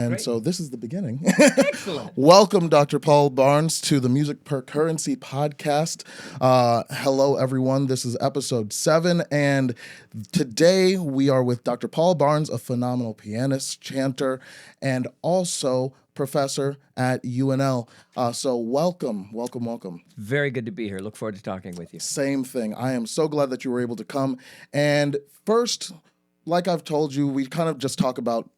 And Great. so this is the beginning. Excellent. Welcome, Dr. Paul Barnes, to the Music Per Currency podcast. Hello, everyone. This is episode 7, and today we are with Dr. Paul Barnes, a phenomenal pianist, chanter, and also professor at UNL. So welcome. Very good to be here. Look forward to talking with you. Same thing. I am so glad that you were able to come. And first, like I've told you, we kind of just talk about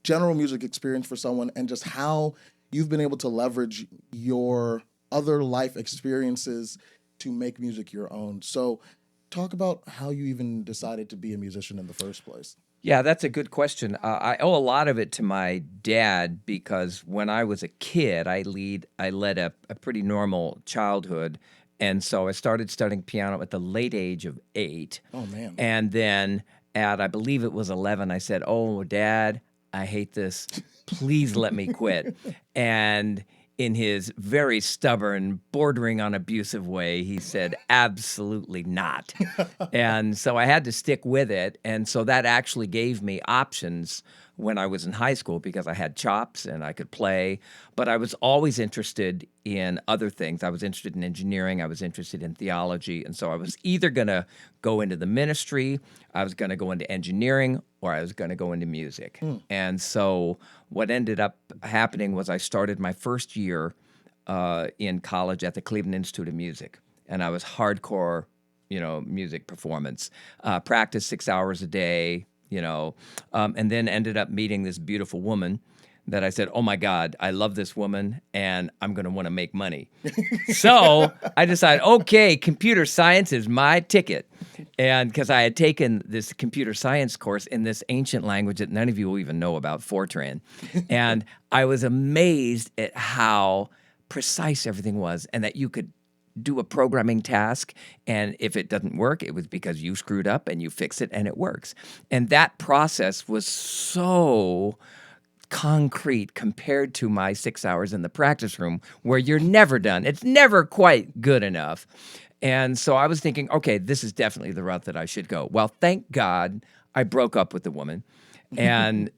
general music experience for someone and just how you've been able to leverage your other life experiences to make music your own. So talk about how you even decided to be a musician in the first place. Yeah, that's a good question. I owe a lot of it to my dad because when I was a kid, I led a pretty normal childhood. And so I started studying piano at the late age of 8. Oh, man. And then at, I believe it was 11, I said, "Oh, Dad, I hate this. Please let me quit." And in his very stubborn, bordering on abusive way, he said, "Absolutely not." And so I had to stick with it. And so that actually gave me options when I was in high school because I had chops and I could play. But I was always interested in other things. I was interested in engineering. I was interested in theology. And so I was either going to go into the ministry, I was going to go into engineering, or I was going to go into music. And so what ended up happening was I started my first year in college at the Cleveland Institute of Music. And I was hardcore, music performance. Practice 6 hours a day, and then ended up meeting this beautiful woman that I said, "Oh my God, I love this woman and I'm going to want to make money." So I decided, okay, computer science is my ticket. And because I had taken this computer science course in this ancient language that none of you will even know about, Fortran. And I was amazed at how precise everything was and that you could do a programming task, and if it doesn't work, it was because you screwed up and you fix it and it works. And that process was so concrete compared to my 6 hours in the practice room where you're never done. It's never quite good enough. And so I was thinking, okay, this is definitely the route that I should go. Well, thank God I broke up with the woman. And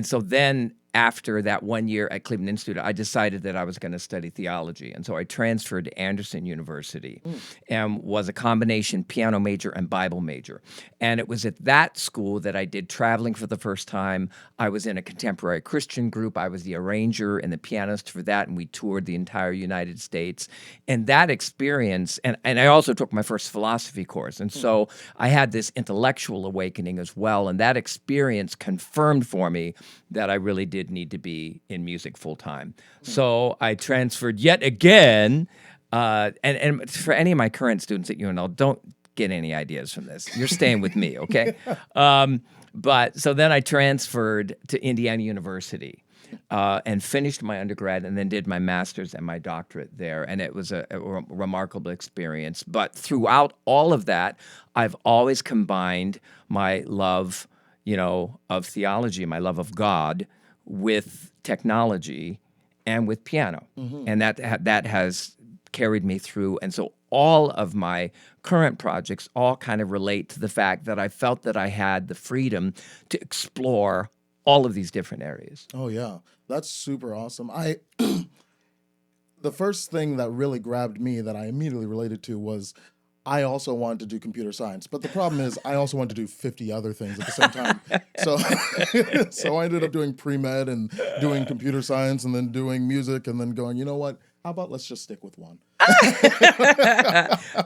so then after that 1 year at Cleveland Institute, I decided that I was going to study theology. And so I transferred to Anderson University and was a combination piano major and Bible major. And it was at that school that I did traveling for the first time. I was in a contemporary Christian group. I was the arranger and the pianist for that, and we toured the entire United States. And that experience, and I also took my first philosophy course. And so I had this intellectual awakening as well. And that experience confirmed for me that I really did need to be in music full time. So I transferred yet again. And for any of my current students at UNL, don't get any ideas from this. You're staying with me, okay? But so then I transferred to Indiana University and finished my undergrad and then did my master's and my doctorate there. And it was a remarkable experience. But throughout all of that, I've always combined my love, of theology, my love of God, with technology and with piano. And that has carried me through. And so all of my current projects all kind of relate to the fact that I felt that I had the freedom to explore all of these different areas. Oh, yeah. That's super awesome. The first thing that really grabbed me that I immediately related to was I also wanted to do computer science, but the problem is I also wanted to do 50 other things at the same time. So I ended up doing pre-med and doing computer science and then doing music and then going, you know what? How about let's just stick with one?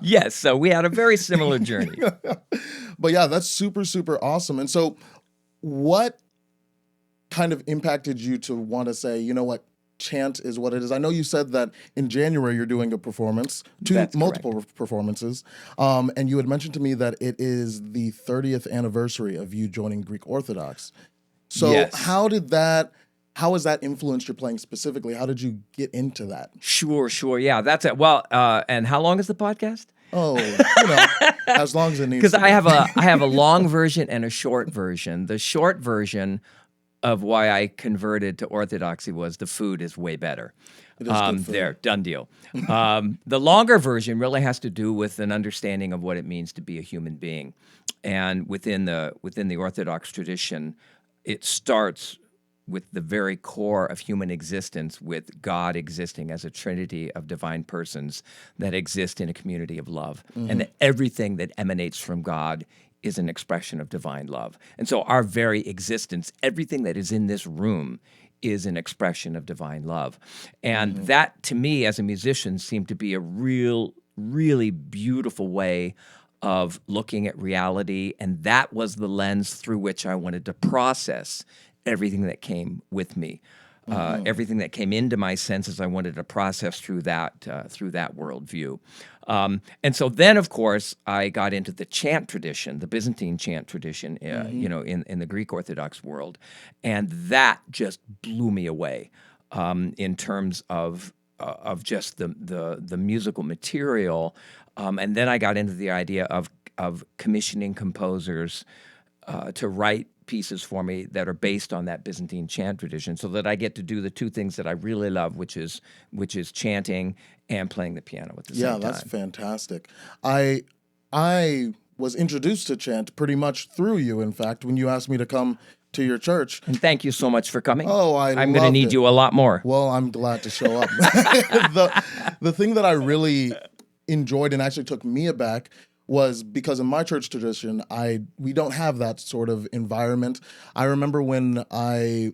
Yes, so we had a very similar journey. But yeah, that's super, super awesome. And so what kind of impacted you to want to say, you know what? Chant is what it is. I know you said that in January you're doing a performance, multiple performances, and you had mentioned to me that it is the 30th anniversary of you joining Greek Orthodox. So yes. How has that influenced your playing specifically? How did you get into that? Sure. Yeah, that's it. Well, and how long is the podcast? Oh, as long as it needs. Because I have a long version and a short version. The short version of why I converted to Orthodoxy was the food is way better. It is good food. There, done deal. The longer version really has to do with an understanding of what it means to be a human being. And within the Orthodox tradition, it starts with the very core of human existence, with God existing as a trinity of divine persons that exist in a community of love, and that everything that emanates from God is an expression of divine love. And so our very existence, everything that is in this room, is an expression of divine love. And that, to me, as a musician, seemed to be a really beautiful way of looking at reality. And that was the lens through which I wanted to process everything that came with me. Everything that came into my senses, I wanted to process through that worldview. And so then, of course, I got into the chant tradition, the Byzantine chant tradition, in the Greek Orthodox world, and that just blew me away in terms of just the musical material. And then I got into the idea of commissioning composers to write pieces for me that are based on that Byzantine chant tradition, so that I get to do the two things that I really love, which is chanting and playing the piano at the same time. Yeah, that's fantastic. I was introduced to chant pretty much through you, in fact, when you asked me to come to your church. And thank you so much for coming. Oh, I'm going to need you a lot more. Well, I'm glad to show up. The thing that I really enjoyed and actually took me aback was because in my church tradition, we don't have that sort of environment. I remember when I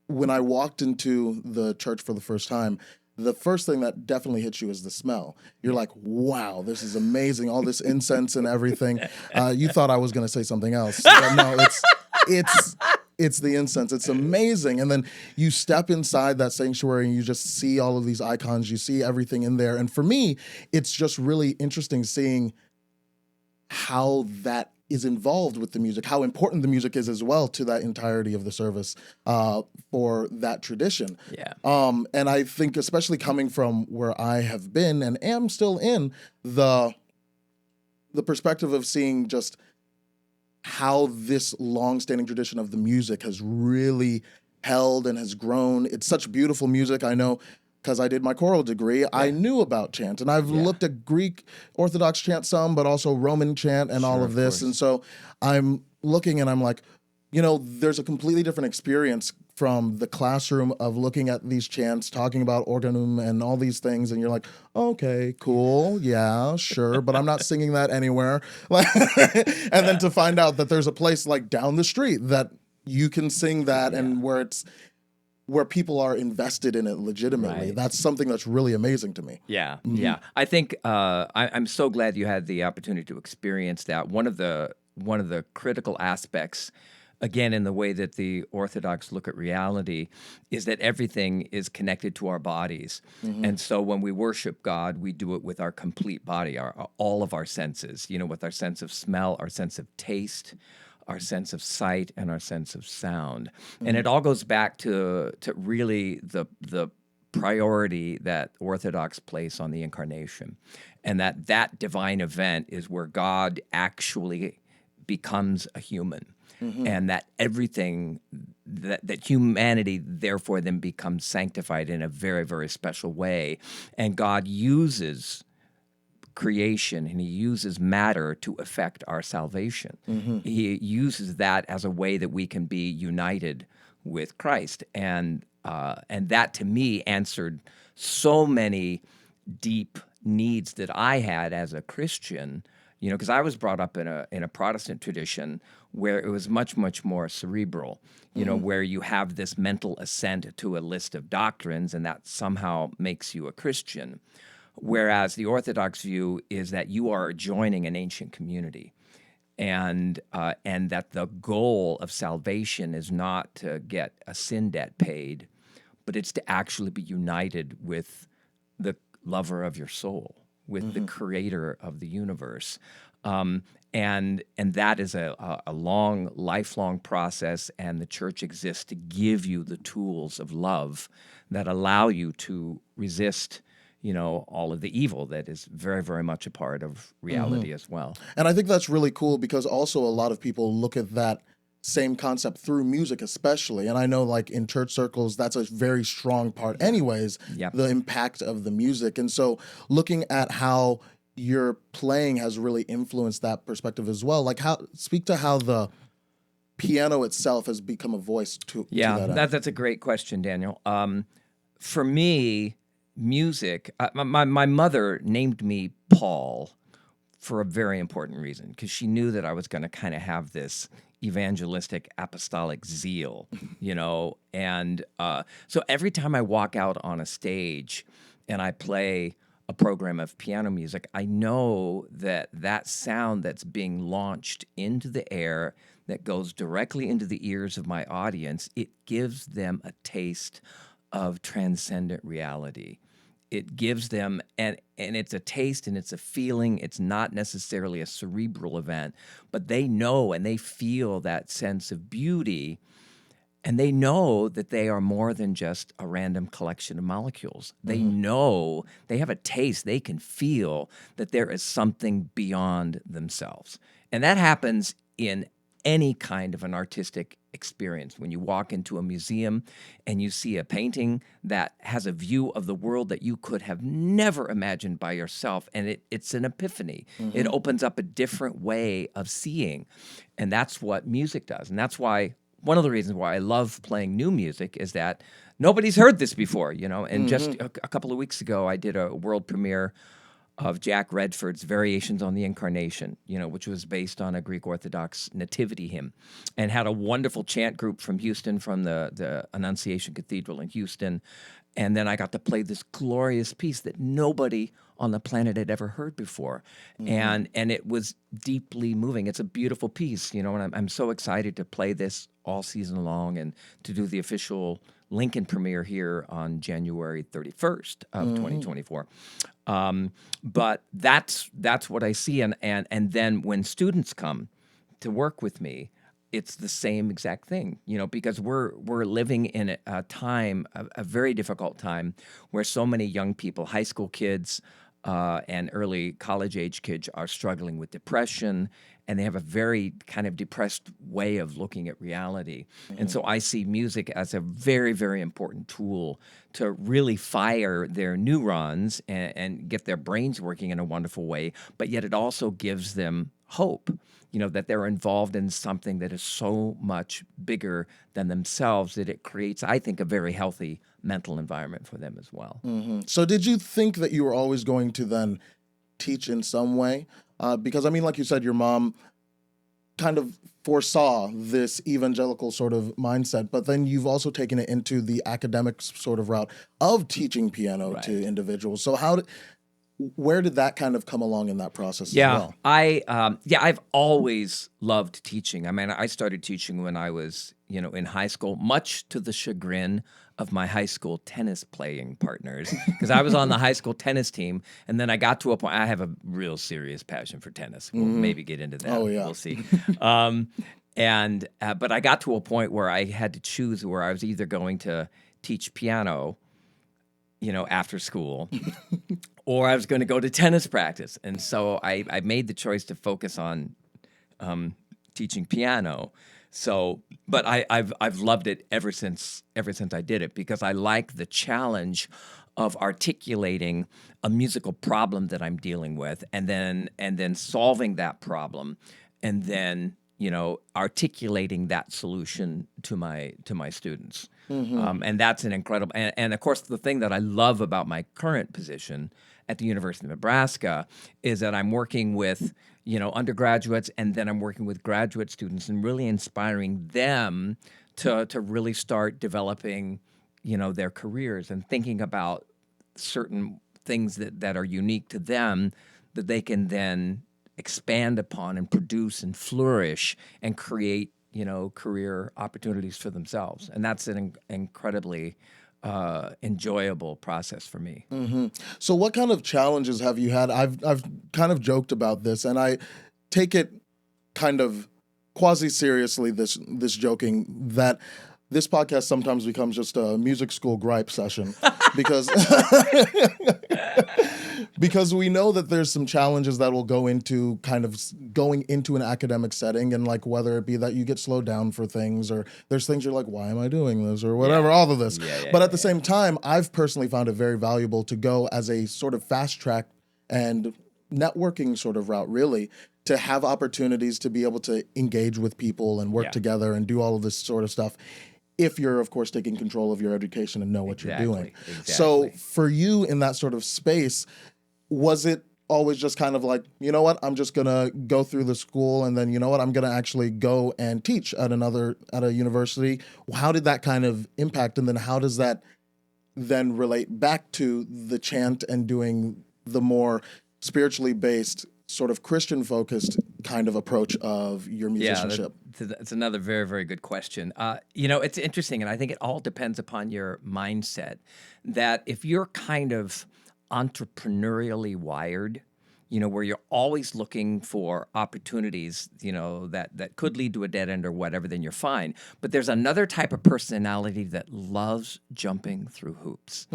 walked into the church for the first time, the first thing that definitely hits you is the smell. You're like, wow, this is amazing, all this incense and everything. You thought I was going to say something else. But no, it's the incense. It's amazing. And then you step inside that sanctuary and you just see all of these icons. You see everything in there. And for me, it's just really interesting seeing how that is involved with the music, how important the music is as well to that entirety of the service for that tradition. Yeah. And I think especially coming from where I have been and am still in, the perspective of seeing just how this long-standing tradition of the music has really held and has grown. It's such beautiful music. I know because I did my choral degree, yeah. I knew about chant. And I've looked at Greek Orthodox chant some, but also Roman chant and all of this. And so I'm looking and I'm like, there's a completely different experience from the classroom of looking at these chants, talking about organum and all these things. And you're like, okay, cool. Yeah, sure. But I'm not singing that anywhere. And then to find out that there's a place like down the street that you can sing that and where people are invested in it legitimately. Right. That's something that's really amazing to me. Yeah, yeah. I think I'm so glad you had the opportunity to experience that. One of the critical aspects, again, in the way that the Orthodox look at reality, is that everything is connected to our bodies. And so when we worship God, we do it with our complete body, all of our senses, with our sense of smell, our sense of taste, our sense of sight, and our sense of sound. And it all goes back to really the priority that Orthodox place on the incarnation, and that divine event is where God actually becomes a human, and that everything, that humanity therefore then becomes sanctified in a very, very special way. And God uses creation and he uses matter to affect our salvation. He uses that as a way that we can be united with Christ. And that to me answered so many deep needs that I had as a Christian, because I was brought up in a Protestant tradition where it was much, much more cerebral, where you have this mental assent to a list of doctrines and that somehow makes you a Christian. Whereas the Orthodox view is that you are joining an ancient community, and that the goal of salvation is not to get a sin debt paid, but it's to actually be united with the lover of your soul, with the creator of the universe. And that is a long, lifelong process, and the church exists to give you the tools of love that allow you to resist all of the evil that is very, very much a part of reality as well. And I think that's really cool because also a lot of people look at that same concept through music especially. And I know like in church circles, that's a very strong part anyways, the impact of the music. And so looking at how your playing has really influenced that perspective as well. Like speak to how piano itself has become a voice to Yeah, that end? that's a great question, Daniel. For me, music. My mother named me Paul for a very important reason, because she knew that I was going to kind of have this evangelistic apostolic zeal, and so every time I walk out on a stage and I play a program of piano music, I know that that sound that's being launched into the air, that goes directly into the ears of my audience, it gives them a taste of transcendent reality. It gives them, and it's a taste and it's a feeling. It's not necessarily a cerebral event, but they know and they feel that sense of beauty, and they know that they are more than just a random collection of molecules. They know, they have a taste, they can feel that there is something beyond themselves. And that happens in any kind of an artistic experience. When you walk into a museum and you see a painting that has a view of the world that you could have never imagined by yourself, and it's an epiphany. It opens up a different way of seeing. And that's what music does. And that's why one of the reasons why I love playing new music is that nobody's heard this before, And just a couple of weeks ago, I did a world premiere of Jack Redford's Variations on the Incarnation, which was based on a Greek Orthodox nativity hymn, and had a wonderful chant group from Houston, from the Annunciation Cathedral in Houston. And then I got to play this glorious piece that nobody on the planet had ever heard before. And it was deeply moving. It's a beautiful piece, and I'm so excited to play this all season long and to do the official Lincoln premiere here on January 31st of 2024. But that's what I see. And then when students come to work with me, it's the same exact thing, because we're living in a time, a very difficult time, where so many young people, high school kids and early college age kids, are struggling with depression, and they have a very kind of depressed way of looking at reality. And so I see music as a very, very important tool to really fire their neurons and get their brains working in a wonderful way, but yet it also gives them hope, that they're involved in something that is so much bigger than themselves, that it creates, I think, a very healthy mental environment for them as well. So did you think that you were always going to then teach in some way? Because, like you said, your mom kind of foresaw this evangelical sort of mindset, but then you've also taken it into the academic sort of route of teaching piano to individuals. So where did that kind of come along in that process as well? I've always loved teaching. I started teaching when I was, in high school, much to the chagrin of my high school tennis playing partners, because I was on the high school tennis team, and then I got to a point. I have a real serious passion for tennis. We'll maybe get into that. Oh, yeah. We'll see. But I got to a point where I had to choose, where I was either going to teach piano, after school, or I was going to go to tennis practice. And so I made the choice to focus on teaching piano. So, but I've loved it ever since I did it, because I like the challenge of articulating a musical problem that I'm dealing with, and then solving that problem, and then articulating that solution to my students. And that's an incredible, and of course, the thing that I love about my current position at the University of Nebraska is that I'm working with, undergraduates, and then I'm working with graduate students, and really inspiring them to really start developing, their careers, and thinking about certain things that are unique to them, that they can then expand upon and produce and flourish and create, career opportunities for themselves. And that's an incredibly enjoyable process for me. So what kind of challenges have you had? I've kind of joked about this, and I take it kind of quasi-seriously, this joking, that this podcast sometimes becomes just a music school gripe session, because because we know that there's some challenges that will go into kind of going into an academic setting, and like whether it be that you get slowed down for things, or there's things you're like, why am I doing this, or whatever, all of this. But at the same time, I've personally found it very valuable to go as a sort of fast track and networking sort of route, really, to have opportunities to be able to engage with people and work together and do all of this sort of stuff, if you're, of course, taking control of your education and know what you're doing. So for you in that sort of space, was it always just kind of like, you know what, I'm just going to go through the school and then, you know what, I'm going to actually go and teach at a university? How did that kind of impact? And then how does that then relate back to the chant and doing the more spiritually based, sort of Christian focused kind of approach of your musicianship? Yeah, that's another very, very good question. It's interesting, and I think it all depends upon your mindset. That if you're kind of entrepreneurially wired, where you're always looking for opportunities, that could lead to a dead end or whatever, then you're fine. But there's another type of personality that loves jumping through hoops.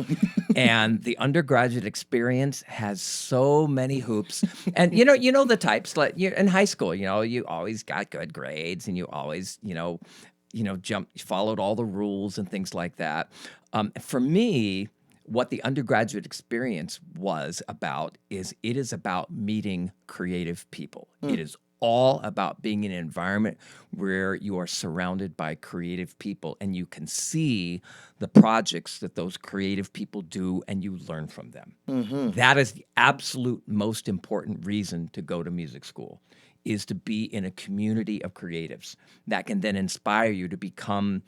And the undergraduate experience has so many hoops. And, the types, like in high school, you always got good grades and you always, followed all the rules and things like that. For me, what the undergraduate experience was about is it is about meeting creative people. It is all about being in an environment where you are surrounded by creative people and you can see the projects that those creative people do and you learn from them. That is the absolute most important reason to go to music school, is to be in a community of creatives that can then inspire you to become,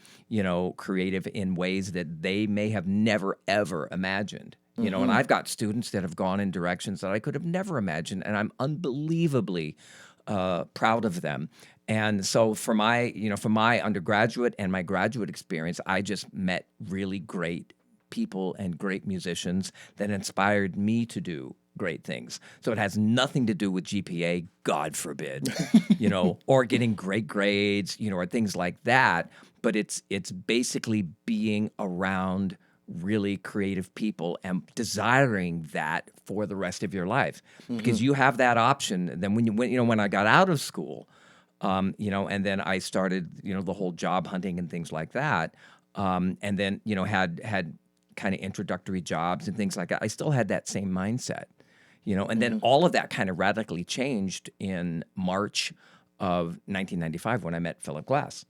creative in ways that they may have never, ever imagined. And I've got students that have gone in directions that I could have never imagined, and I'm unbelievably proud of them. And so for my undergraduate and my graduate experience, I just met really great people and great musicians that inspired me to do great things. So it has nothing to do with GPA, God forbid, or getting great grades, or things like that. But it's basically being around really creative people and desiring that for the rest of your life, because you have that option. And then when I got out of school, and then I started, the whole job hunting and things like that, and then had kind of introductory jobs and things like that. I still had that same mindset. And then all of that kind of radically changed in March of 1995 when I met Philip Glass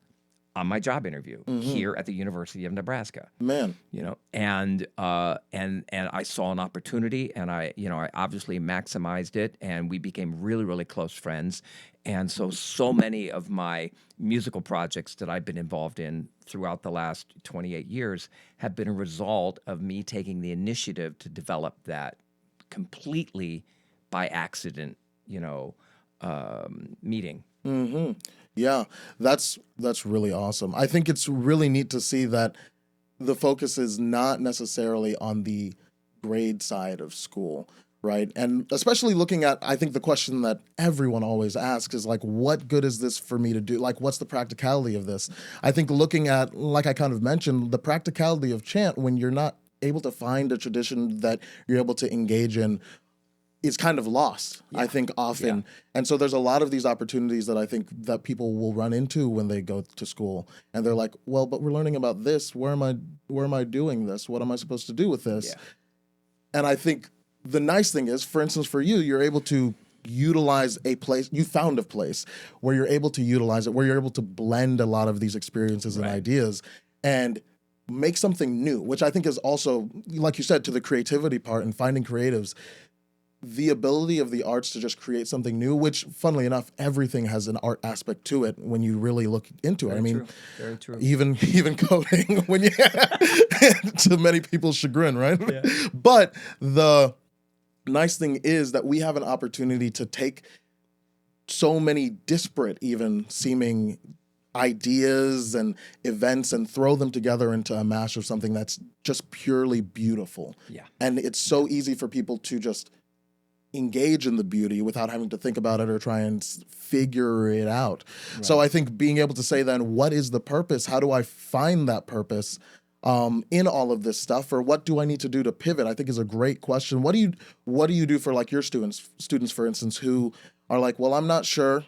on my job interview here at the University of Nebraska. Man, and I saw an opportunity, and I obviously maximized it, and we became really, really close friends. And so many of my musical projects that I've been involved in throughout the last 28 years have been a result of me taking the initiative to develop that completely by accident, meeting. Yeah, that's really awesome. I think it's really neat to see that the focus is not necessarily on the grade side of school, right? And especially looking at, I think the question that everyone always asks is like, what good is this for me to do? Like, what's the practicality of this? I think looking at, like I kind of mentioned, the practicality of chant when you're not able to find a tradition that you're able to engage in is kind of lost, I think, often. Yeah. And so there's a lot of these opportunities that I think that people will run into when they go to school. And they're like, well, but we're learning about this. Where am I doing this? What am I supposed to do with this? Yeah. And I think the nice thing is, for instance, for you, you're able to utilize a place. You found a place where you're able to utilize it, where you're able to blend a lot of these experiences and ideas and make something new, which I think is also, like you said, to the creativity part and finding creatives, the ability of the arts to just create something new, which, funnily enough, everything has an art aspect to it when you really look into it. Very true. Even coding, when you to many people's chagrin, right? Yeah. But the nice thing is that we have an opportunity to take so many disparate, even seeming ideas and events and throw them together into a mash of something that's just purely beautiful. Yeah. And it's so easy for people to just engage in the beauty without having to think about it or try and figure it out. Right. So I think being able to say then, what is the purpose? How do I find that purpose in all of this stuff? Or what do I need to do to pivot? I think is a great question. What do you do for like your students, for instance, who are like, well, I'm not sure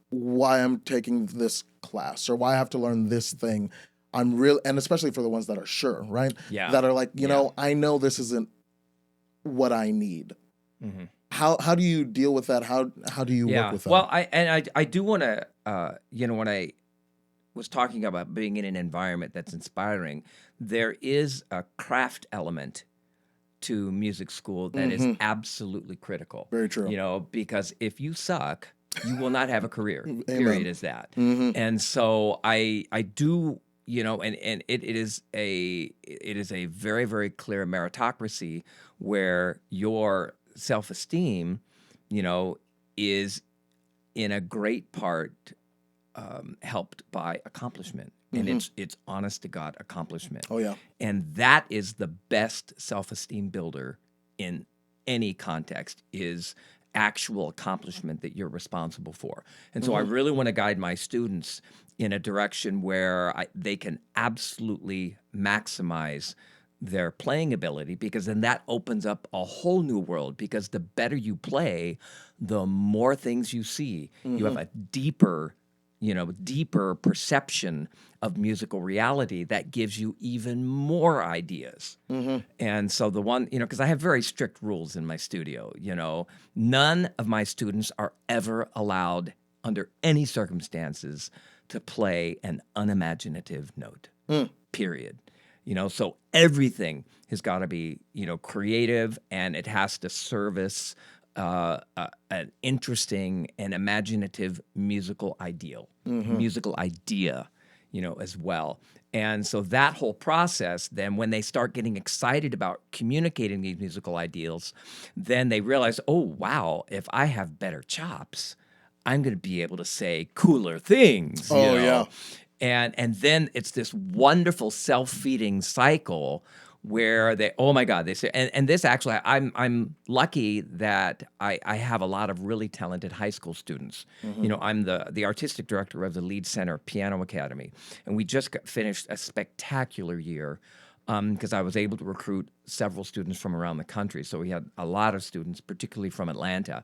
why I'm taking this class or why I have to learn this thing. And especially for the ones that are sure, right? Yeah. That are like, you know, I know this isn't what I need. Mm-hmm. how do you deal with that? How do you work with that? Well, I do want to, when I was talking about being in an environment that's inspiring, there is a craft element to music school that is absolutely critical. Very true. Because if you suck, you will not have a career. Amen. Period is that. And so I do, and it is a very, very clear meritocracy where your self-esteem, is in a great part helped by accomplishment. And it's honest to God accomplishment. Oh, yeah. And that is the best self-esteem builder in any context, is actual accomplishment that you're responsible for. And so I really want to guide my students in a direction where they can absolutely maximize their playing ability, because then that opens up a whole new world, because the better you play, the more things you see. You have a deeper perception of musical reality that gives you even more ideas. And so the one, because I have very strict rules in my studio, none of my students are ever allowed under any circumstances to play an unimaginative note, period. So everything has got to be, creative, and it has to service an interesting and imaginative musical ideal, musical idea, as well. And so that whole process, then when they start getting excited about communicating these musical ideals, then they realize, oh, wow, if I have better chops, I'm going to be able to say cooler things. Oh, yeah. And then it's this wonderful self-feeding cycle where they, oh my God, they say, and this actually, I'm lucky that I have a lot of really talented high school students. I'm the artistic director of the Lead Center Piano Academy, and we just finished a spectacular year because I was able to recruit several students from around the country. So we had a lot of students, particularly from Atlanta.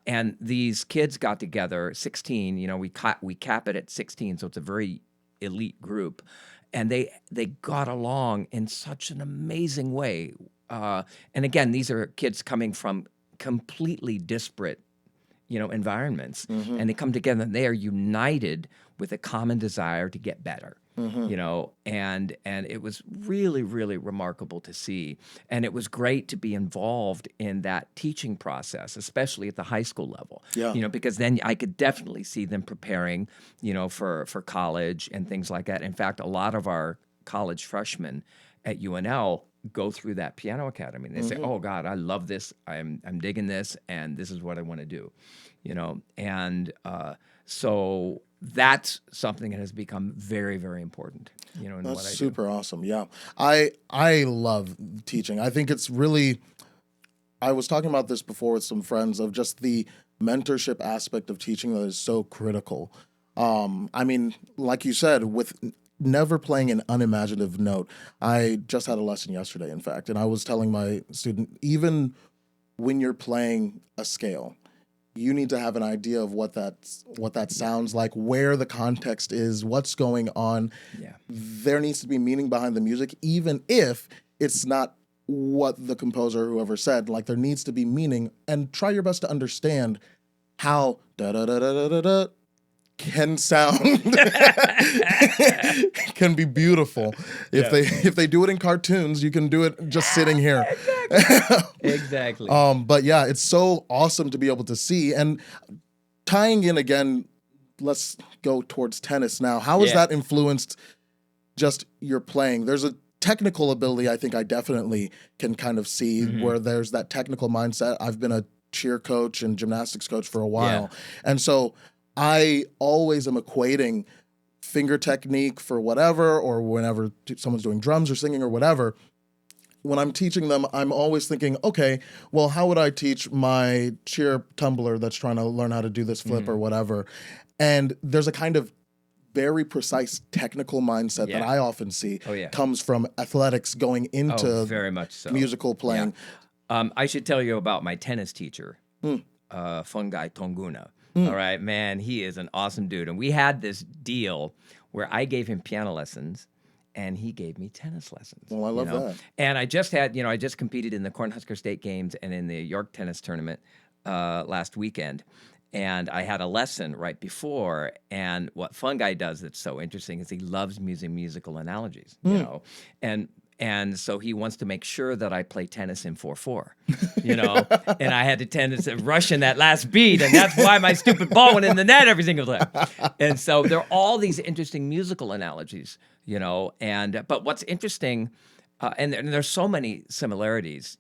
And these kids got together, 16, we cap it at 16, so it's a very elite group. And they got along in such an amazing way. And again, these are kids coming from completely disparate, environments. And they come together and they are united with a common desire to get better. And it was really, really remarkable to see. And it was great to be involved in that teaching process, especially at the high school level. Yeah. Because then I could definitely see them preparing, for college and things like that. In fact, a lot of our college freshmen at UNL go through that piano academy, and they say, "Oh God, I love this. I'm digging this, and this is what I want to do," And so that's something that has become very, very important. In That's what I do. super awesome. Yeah. I love teaching. I think it's really, I was talking about this before with some friends, of just the mentorship aspect of teaching that is so critical. I mean, like you said, with never playing an unimaginative note. I just had a lesson yesterday, in fact, and I was telling my student, even when you're playing a scale, you need to have an idea of what that sounds like, where the context is, what's going on. Yeah. There needs to be meaning behind the music, even if it's not what the composer or whoever said. Like, there needs to be meaning, and try your best to understand how da da da da da da da can sound can be beautiful. If they do it in cartoons, you can do it just sitting here. Exactly. But yeah, it's so awesome to be able to see. And tying in again, let's go towards tennis now. How has that influenced just your playing? There's a technical ability I think I definitely can kind of see where there's that technical mindset. I've been a cheer coach and gymnastics coach for a while. And so I always am equating finger technique for whatever, or whenever someone's doing drums or singing or whatever. When I'm teaching them, I'm always thinking, okay, well, how would I teach my cheer tumbler that's trying to learn how to do this flip or whatever? And there's a kind of very precise technical mindset that I often see comes from athletics going into very much so. musical playing. I should tell you about my tennis teacher, Fungai Tonguna. All right, man, he is an awesome dude. And we had this deal where I gave him piano lessons, and he gave me tennis lessons. Well, I love that. And I just competed in the Cornhusker State Games and in the York tennis tournament last weekend. And I had a lesson right before. And what Fun Guy does that's so interesting is he loves using musical analogies, and so he wants to make sure that I play tennis in 4/4, and I had to rush in that last beat, and that's why my stupid ball went in the net every single time. And so there are all these interesting musical analogies, but what's interesting, and there's so many similarities,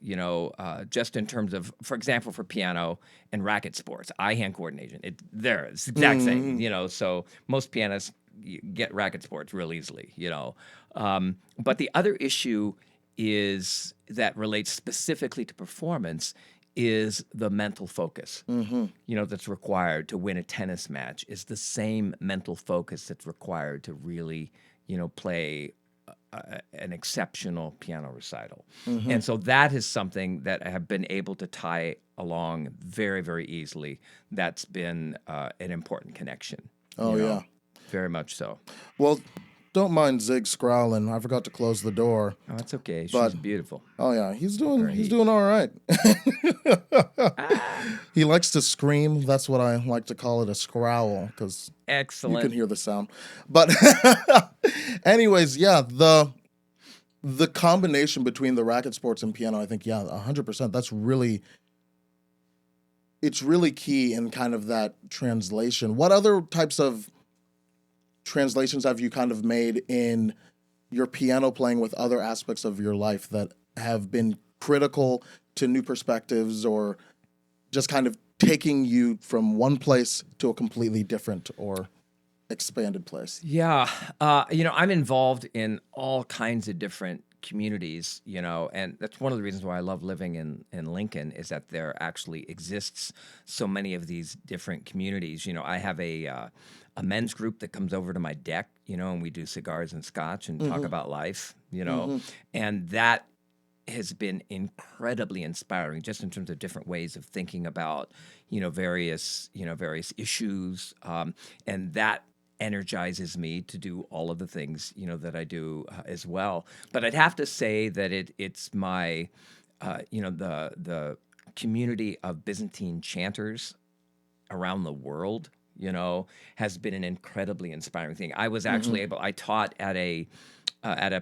just in terms of, for example, for piano and racket sports, eye-hand coordination, it's the exact same, so most pianists get racket sports real easily, but the other issue is that relates specifically to performance is the mental focus, that's required to win a tennis match is the same mental focus that's required to really, play an exceptional piano recital. And so that is something that I have been able to tie along very, very easily. That's been an important connection. Yeah. Very much so. Well, don't mind Zig scrowling. I forgot to close the door. Oh, that's okay. But- She's beautiful. Oh yeah, he's doing all right. He likes to scream. That's what I like to call it, a scrowl, because you Excellent. can hear the sound. But anyways, yeah, the combination between the racket sports and piano, I think, 100%. It's really key in kind of that translation. What other types of translations have you kind of made in your piano playing with other aspects of your life that have been critical to new perspectives, or just kind of taking you from one place to a completely different or expanded place? Yeah. I'm involved in all kinds of different communities, and that's one of the reasons why I love living in Lincoln, is that there actually exists so many of these different communities. I have a men's group that comes over to my deck, and we do cigars and scotch and talk about life, and that has been incredibly inspiring, just in terms of different ways of thinking about, various issues, and that energizes me to do all of the things, that I do as well. But I'd have to say that it's my, the community of Byzantine chanters around the world, has been an incredibly inspiring thing. I was actually I taught at a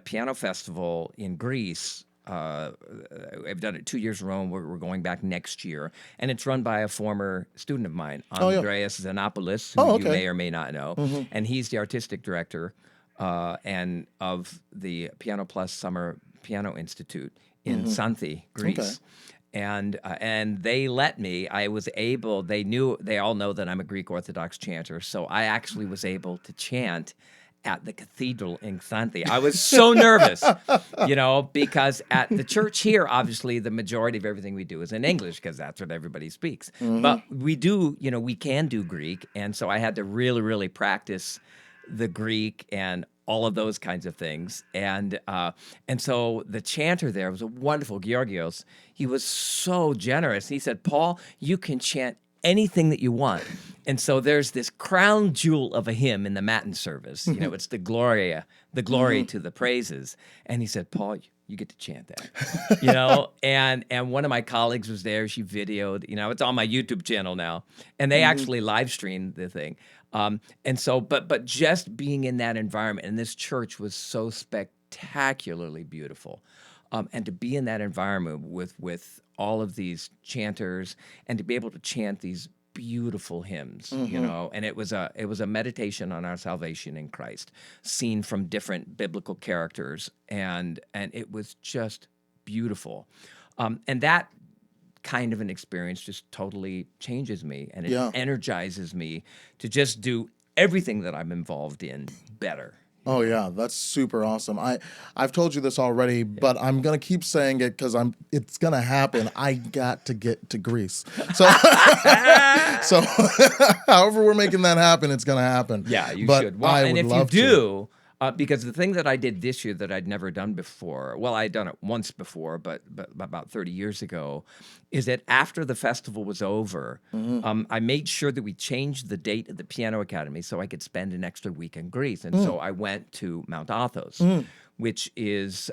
piano festival in Greece. I've done it 2 years in a row, and we're going back next year. And it's run by a former student of mine, Andreas Xenopoulos, who you may or may not know. And he's the artistic director and of the Piano Plus Summer Piano Institute in Xanthi, Greece. Okay. And they let me. I was able. They all know that I'm a Greek Orthodox chanter, so I actually was able to chant at the cathedral in Xanthi. I was so nervous, because at the church here, obviously, the majority of everything we do is in English, because that's what everybody speaks. But we do, we can do Greek, and so I had to really, really practice the Greek and all of those kinds of things. And so the chanter there was a wonderful Georgios. He was so generous. He said, "Paul, you can chant anything that you want." And so there's this crown jewel of a hymn in the Matin service. It's the glory to the praises. And he said, "Paul, you get to chant that." And one of my colleagues was there. She videoed, it's on my YouTube channel now. And they actually live streamed the thing. And so, but just being in that environment, and this church was so spectacularly beautiful. And to be in that environment with all of these chanters, and to be able to chant these beautiful hymns, and it was a meditation on our salvation in Christ, seen from different biblical characters, and it was just beautiful, and that kind of an experience just totally changes me, and it energizes me to just do everything that I'm involved in better. Oh yeah, that's super awesome. I've told you this already, but I'm gonna keep saying it because it's gonna happen. I got to get to Greece, so so however we're making that happen, it's gonna happen. Yeah, you but should. Well, I and would if love you to. do, because the thing that I did this year that I'd never done before, well, I'd done it once before, but about 30 years ago, is that after the festival was over, I made sure that we changed the date of the Piano Academy so I could spend an extra week in Greece. And so I went to Mount Athos, which is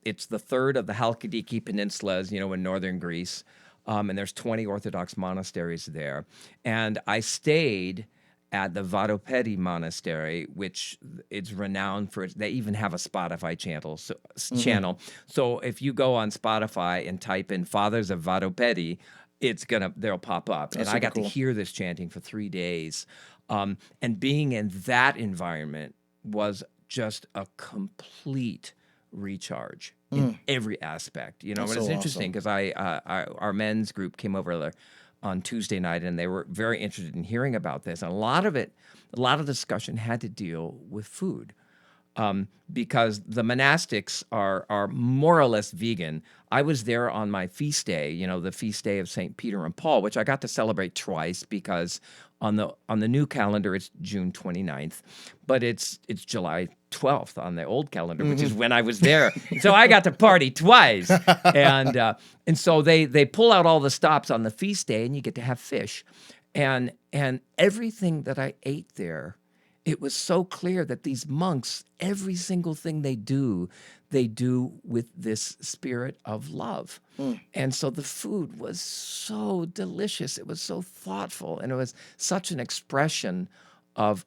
it's the third of the Halkidiki peninsulas, in northern Greece, and there's 20 Orthodox monasteries there. And I stayed at the Vadopedi Monastery, which is renowned for it. They even have a Spotify channel. So if you go on Spotify and type in Fathers of Vadopedi, they'll pop up. That's And I super got to cool. hear this chanting for 3 days. And being in that environment was just a complete recharge in every aspect. That's And it's so interesting awesome. because our men's group came over on Tuesday night, and they were very interested in hearing about this. And a lot of discussion had to deal with food. Because the monastics are more or less vegan. I was there on my feast day, the feast day of St. Peter and Paul, which I got to celebrate twice because on the new calendar it's June 29th, but it's July 12th on the old calendar, which is when I was there. So I got to party twice. And so they pull out all the stops on the feast day, and you get to have fish. And everything that I ate there, it was so clear that these monks, every single thing they do with this spirit of love. And so the food was so delicious. It was so thoughtful, and it was such an expression of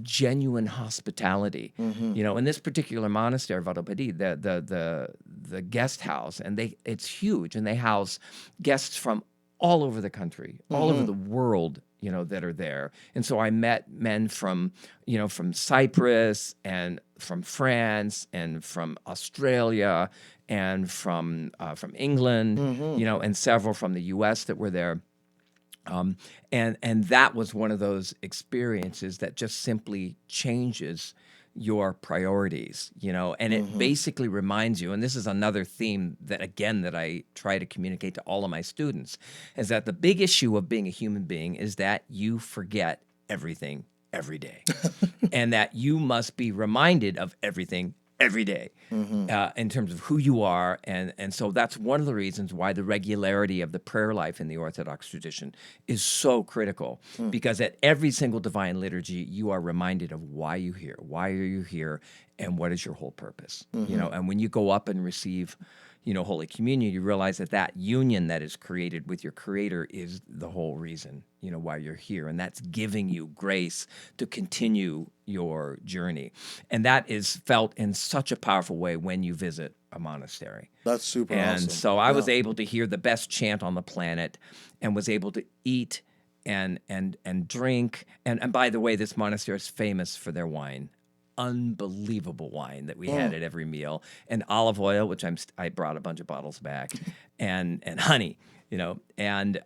genuine hospitality. In this particular monastery, Vadopedi, the guest house, and it's huge, and they house guests from all over the country, all over the world, that are there. And so I met men from Cyprus and from France and from Australia and from England, and several from the U.S. that were there. And that was one of those experiences that just simply changes your priorities, and it basically reminds you, and this is another theme that I try to communicate to all of my students, is that the big issue of being a human being is that you forget everything every day, and that you must be reminded of everything every day in terms of who you are. And so that's one of the reasons why the regularity of the prayer life in the Orthodox tradition is so critical, because at every single divine liturgy, you are reminded of why you're here, why are you here, and what is your whole purpose. And when you go up and receive Holy Communion, you realize that union that is created with your Creator is the whole reason, why you're here. And that's giving you grace to continue your journey. And that is felt in such a powerful way when you visit a monastery. That's super And awesome. so I was able to hear the best chant on the planet, and was able to eat and drink. And by the way, this monastery is famous for their wine. Unbelievable wine that we had at every meal, and olive oil, which I brought a bunch of bottles back, and honey, and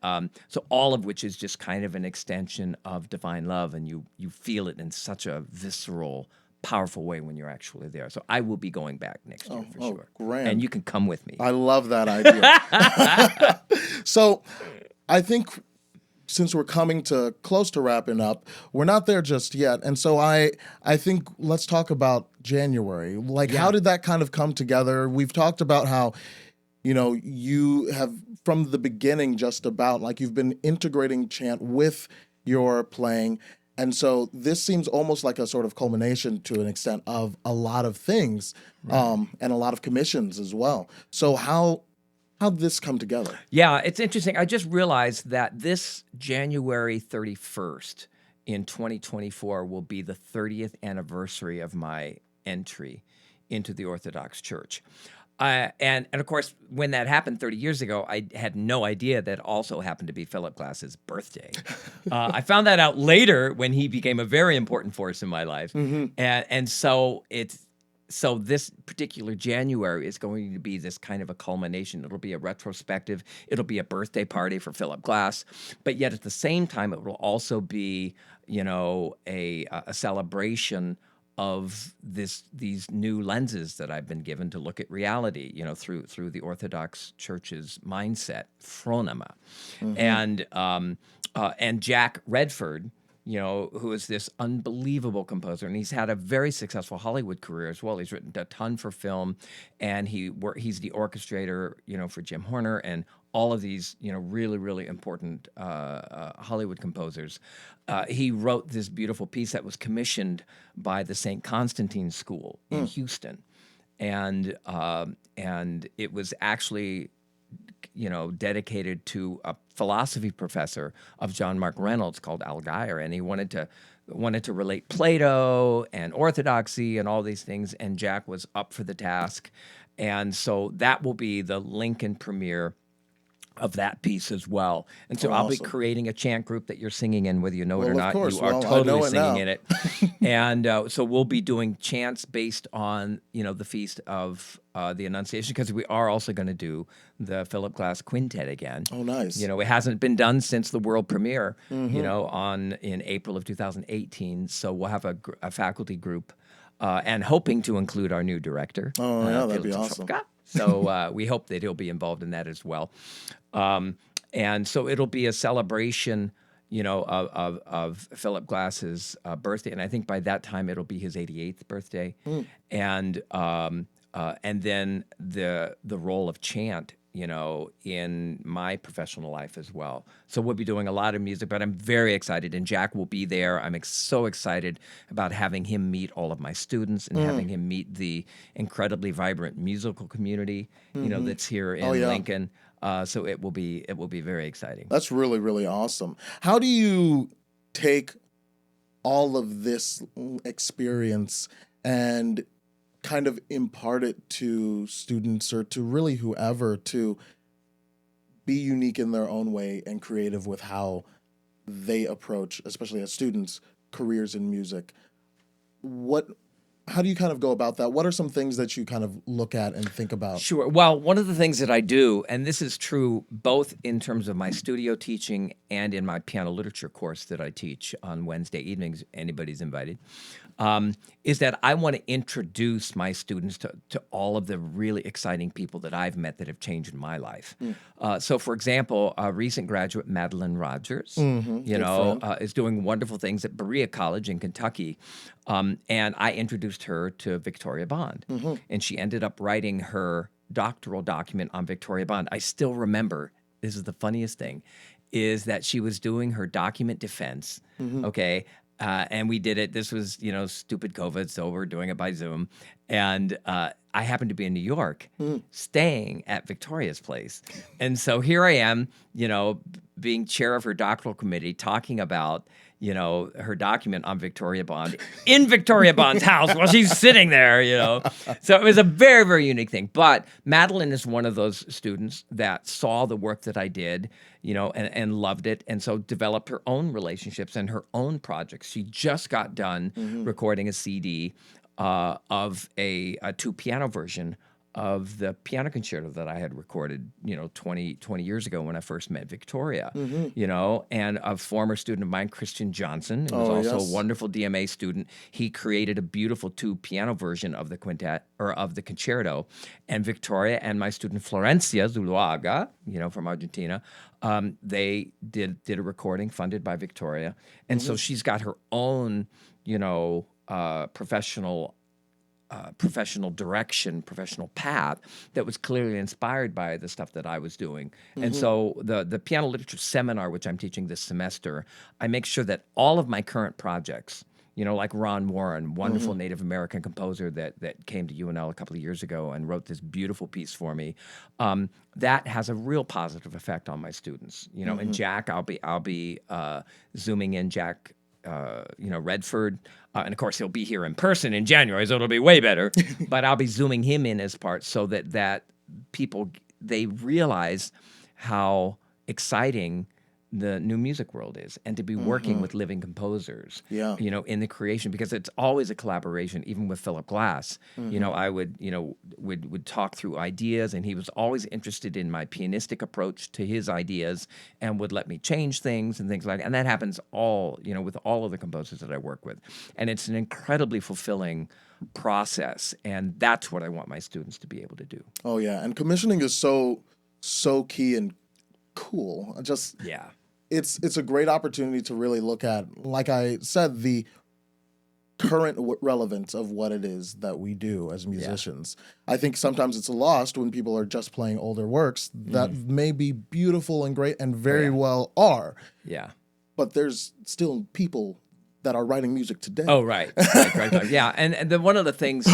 so all of which is just kind of an extension of divine love, and you feel it in such a visceral, powerful way when you're actually there. So I will be going back next year for sure. Grand. And you can come with me. I love that idea. So I think since we're coming to close to wrapping up, we're not there just yet. And so I think let's talk about January. Like, how did that kind of come together? We've talked about how, you have from the beginning just about like you've been integrating chant with your playing. And so this seems almost like a sort of culmination to an extent of a lot of things, and a lot of commissions as well. So how'd this come together? Yeah, it's interesting. I just realized that this January 31st in 2024 will be the 30th anniversary of my entry into the Orthodox Church. And of course, when that happened 30 years ago, I had no idea that also happened to be Philip Glass's birthday. I found that out later when he became a very important force in my life. And so So this particular January is going to be this kind of a culmination. It'll be a retrospective. It'll be a birthday party for Philip Glass. But yet at the same time, it will also be, a celebration of these new lenses that I've been given to look at reality, through the Orthodox Church's mindset, phronema. And Jack Redford, who is this unbelievable composer, and he's had a very successful Hollywood career as well. He's written a ton for film, and he's the orchestrator, for Jim Horner and all of these, really, really important Hollywood composers. He wrote this beautiful piece that was commissioned by the St. Constantine School in Houston. and it was actually, dedicated to a philosophy professor of John Mark Reynolds called Al Geyer, and he wanted to relate Plato and orthodoxy and all these things, and Jack was up for the task, and so that will be the Lincoln premiere of that piece as well. And so Oh, I'll be awesome. creating a chant group that you're singing in, whether you know it or Well, of not. course. You are Well, I totally know it singing now. in it. And so we'll be doing chants based on, the feast of the Annunciation, because we are also going to do the Philip Glass Quintet again. Oh, nice. It hasn't been done since the world premiere, in April of 2018. So we'll have a faculty group, and hoping to include our new director. Oh, yeah, that'd be Felix awesome. Schopka. So we hope that he'll be involved in that as well. And so it'll be a celebration, of Philip Glass's birthday, and I think by that time it'll be his 88th birthday, and then the role of chant, in my professional life as well. So we'll be doing a lot of music, but I'm very excited, and Jack will be there. I'm so excited about having him meet all of my students and having him meet the incredibly vibrant musical community, that's here in yeah. Lincoln. So it will be very exciting. That's really, really awesome. How do you take all of this experience and kind of impart it to students or to really whoever to be unique in their own way and creative with how they approach, especially as students, careers in music? How do you kind of go about that? What are some things that you kind of look at and think about? Sure. Well, one of the things that I do, and this is true both in terms of my studio teaching and in my piano literature course that I teach on Wednesday evenings, anybody's invited, is that I want to introduce my students to all of the really exciting people that I've met that have changed my life. So, for example, a recent graduate, Madeline Rogers, is doing wonderful things at Berea College in Kentucky. And I introduced her to Victoria Bond, and she ended up writing her doctoral document on Victoria Bond. I still remember, this is the funniest thing, is that she was doing her document defense, okay? And we did it. This was, stupid COVID, so we're doing it by Zoom. And I happened to be in New York, staying at Victoria's place. And so here I am, being chair of her doctoral committee, talking about, her document on Victoria Bond in Victoria Bond's house while she's sitting there, So it was a very, very unique thing. But Madeline is one of those students that saw the work that I did, and loved it. And so developed her own relationships and her own projects. She just got done recording a CD of a two-piano version of the piano concerto that I had recorded, 20 years ago when I first met Victoria, and a former student of mine, Christian Johnson, who was also a wonderful DMA student. He created a beautiful two-piano version of the quintet, or of the concerto, and Victoria and my student Florencia Zuluaga, from Argentina, they did a recording funded by Victoria, and so she's got her own, professional direction, professional path that was clearly inspired by the stuff that I was doing. And so the piano literature seminar, which I'm teaching this semester, I make sure that all of my current projects, like Ron Warren, wonderful Native American composer that came to UNL a couple of years ago and wrote this beautiful piece for me, that has a real positive effect on my students. And Jack, I'll be zooming in Jack Redford. And of course, he'll be here in person in January, so it'll be way better. But I'll be zooming him in as part so that people, they realize how exciting the new music world is, and to be working with living composers, in the creation, because it's always a collaboration. Even with Philip Glass, I would talk through ideas, and he was always interested in my pianistic approach to his ideas, and would let me change things and things like that. And that happens all, with all of the composers that I work with, and it's an incredibly fulfilling process, and that's what I want my students to be able to do. Oh yeah, and commissioning is so key and cool. It's a great opportunity to really look at, like I said, the current relevance of what it is that we do as musicians. I think sometimes it's lost when people are just playing older works that may be beautiful and great and very well are. Yeah. But there's still people that are writing music today. Oh, right. Yeah, and one of the things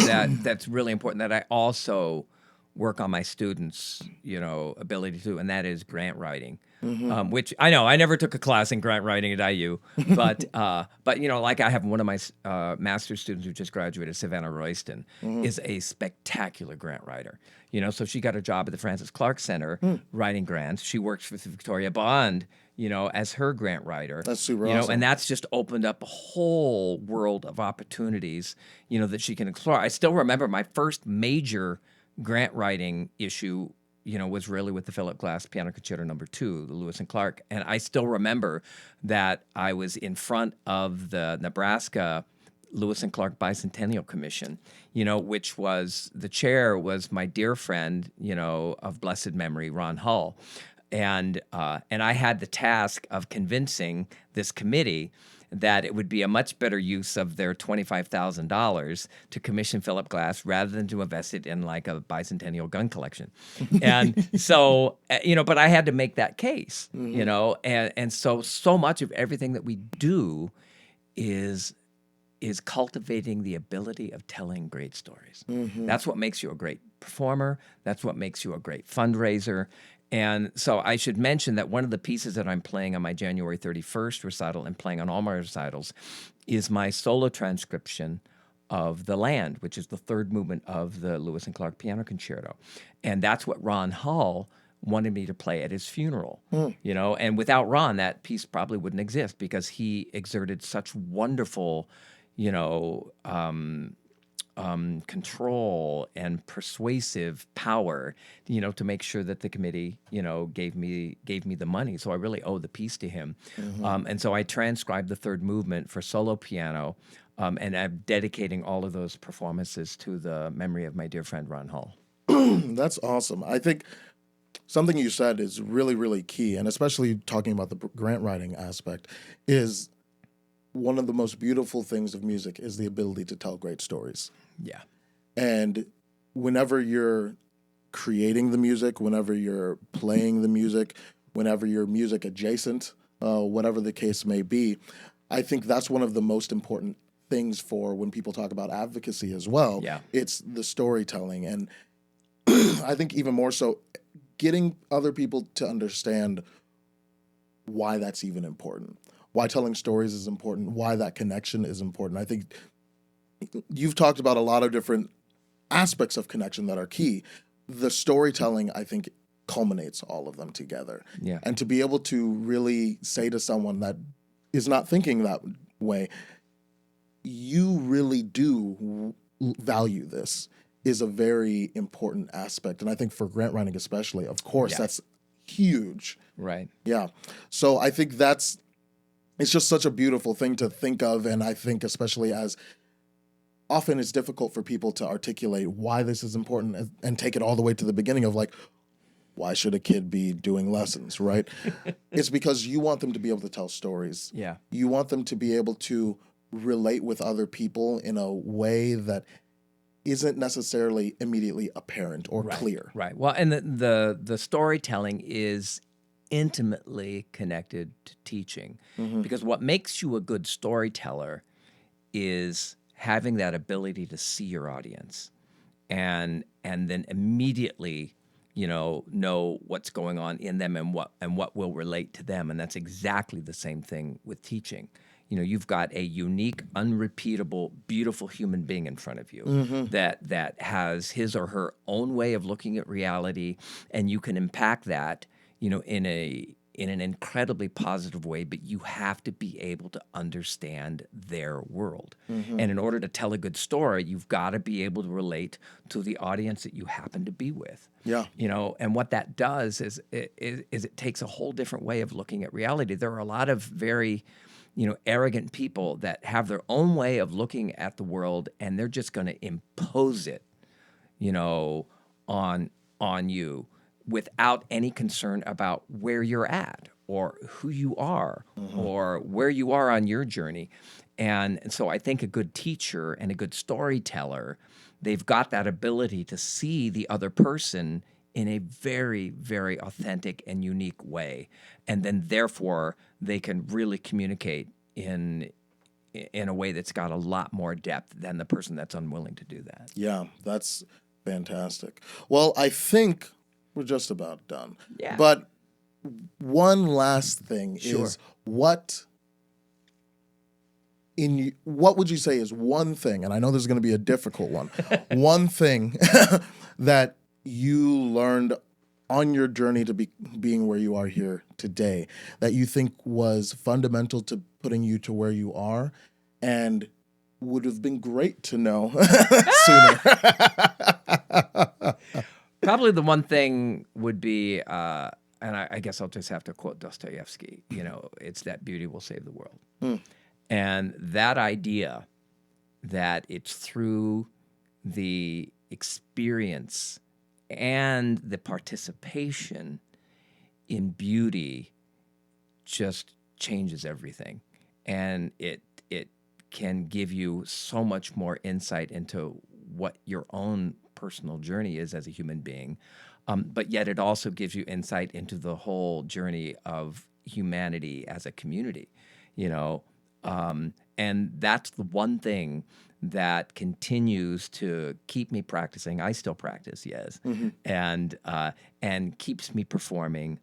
that's really important that I also work on my students, ability to do, and that is grant writing. Which I know I never took a class in grant writing at IU, but like I have one of my master's students who just graduated, Savannah Royston, is a spectacular grant writer. So she got a job at the Francis Clark Center writing grants. She works with Victoria Bond, as her grant writer. That's super awesome. And that's just opened up a whole world of opportunities, that she can explore. I still remember my first major grant writing issue, was really with the Philip Glass Piano Concerto No. 2, the Lewis and Clark. And I still remember that I was in front of the Nebraska Lewis and Clark Bicentennial Commission, which was, the chair was my dear friend, of blessed memory, Ron Hull. And I had the task of convincing this committee that it would be a much better use of their $25,000 to commission Philip Glass rather than to invest it in like a bicentennial gun collection. And so, but I had to make that case, and so much of everything that we do is cultivating the ability of telling great stories. That's what makes you a great performer. That's what makes you a great fundraiser. And so I should mention that one of the pieces that I'm playing on my January 31st recital and playing on all my recitals is my solo transcription of The Land, which is the third movement of the Lewis and Clark Piano Concerto. And that's what Ron Hull wanted me to play at his funeral, and without Ron, that piece probably wouldn't exist because he exerted such wonderful, control and persuasive power, to make sure that the committee, gave me the money. So I really owe the piece to him. And so I transcribed the third movement for solo piano, and I'm dedicating all of those performances to the memory of my dear friend Ron Hull. That's awesome. I think something you said is really, really key, and especially talking about the grant writing aspect, is one of the most beautiful things of music is the ability to tell great stories. Yeah. And whenever you're creating the music, whenever you're playing the music, whenever you're music adjacent, whatever the case may be, I think that's one of the most important things for when people talk about advocacy as well. Yeah. It's the storytelling. And I think even more so, getting other people to understand why that's even important, why telling stories is important, why that connection is important. I think you've talked about a lot of different aspects of connection that are key. The storytelling, I think, culminates all of them together. Yeah. And to be able to really say to someone that is not thinking that way, you really do value this, is a very important aspect. And I think for grant writing especially, of course, that's huge. Right. Yeah. So I think it's just such a beautiful thing to think of. And I think especially as often it's difficult for people to articulate why this is important and take it all the way to the beginning of like, why should a kid be doing lessons, right? It's because you want them to be able to tell stories. Yeah. You want them to be able to relate with other people in a way that isn't necessarily immediately apparent or clear. Right. Well, and the storytelling is intimately connected to teaching, because what makes you a good storyteller is having that ability to see your audience and then immediately know what's going on in them and what will relate to them. And that's exactly the same thing with teaching. You've got a unique, unrepeatable, beautiful human being in front of you that has his or her own way of looking at reality, and you can impact that, in an incredibly positive way, but you have to be able to understand their world. And in order to tell a good story, you've got to be able to relate to the audience that you happen to be with. Yeah. And what that does is it takes a whole different way of looking at reality. There are a lot of very arrogant people that have their own way of looking at the world, and they're just going to impose it, on you without any concern about where you're at or who you are or where you are on your journey. And so I think a good teacher and a good storyteller, they've got that ability to see the other person in a very, very authentic and unique way. And then therefore they can really communicate in in a way that's got a lot more depth than the person that's unwilling to do that. Yeah, that's fantastic. Well, I think we're just about done. Yeah. But one last thing Sure. is what would you say is one thing, and I know this is going to be a difficult one, one thing that you learned on your journey to being where you are here today that you think was fundamental to putting you to where you are and would have been great to know sooner? Probably the one thing would be, and I guess I'll just have to quote Dostoevsky, it's that beauty will save the world. And that idea that it's through the experience and the participation in beauty just changes everything. And it can give you so much more insight into what your own personal journey is as a human being. But yet it also gives you insight into the whole journey of humanity as a community, and that's the one thing that continues to keep me practicing. I still practice, yes, and keeps me performing,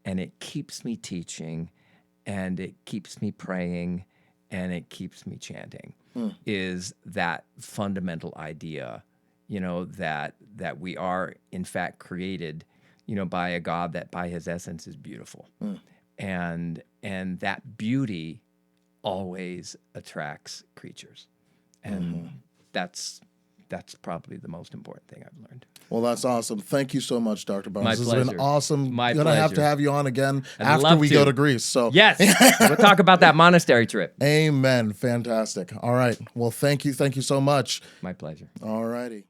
and it keeps me teaching, and it keeps me praying, and it keeps me chanting. Is that fundamental idea, that we are in fact created, by a God that by His essence is beautiful, and that beauty always attracts creatures. And that's probably the most important thing I've learned. Well, that's awesome. Thank you so much, Dr. Barnes. My This has pleasure. been awesome. My Gonna have to pleasure. have you on again I'd after love we to. go to Greece. So Yes, we'll talk about that monastery trip. Amen. Fantastic. All right. Well, thank you. Thank you so much. My pleasure. All righty.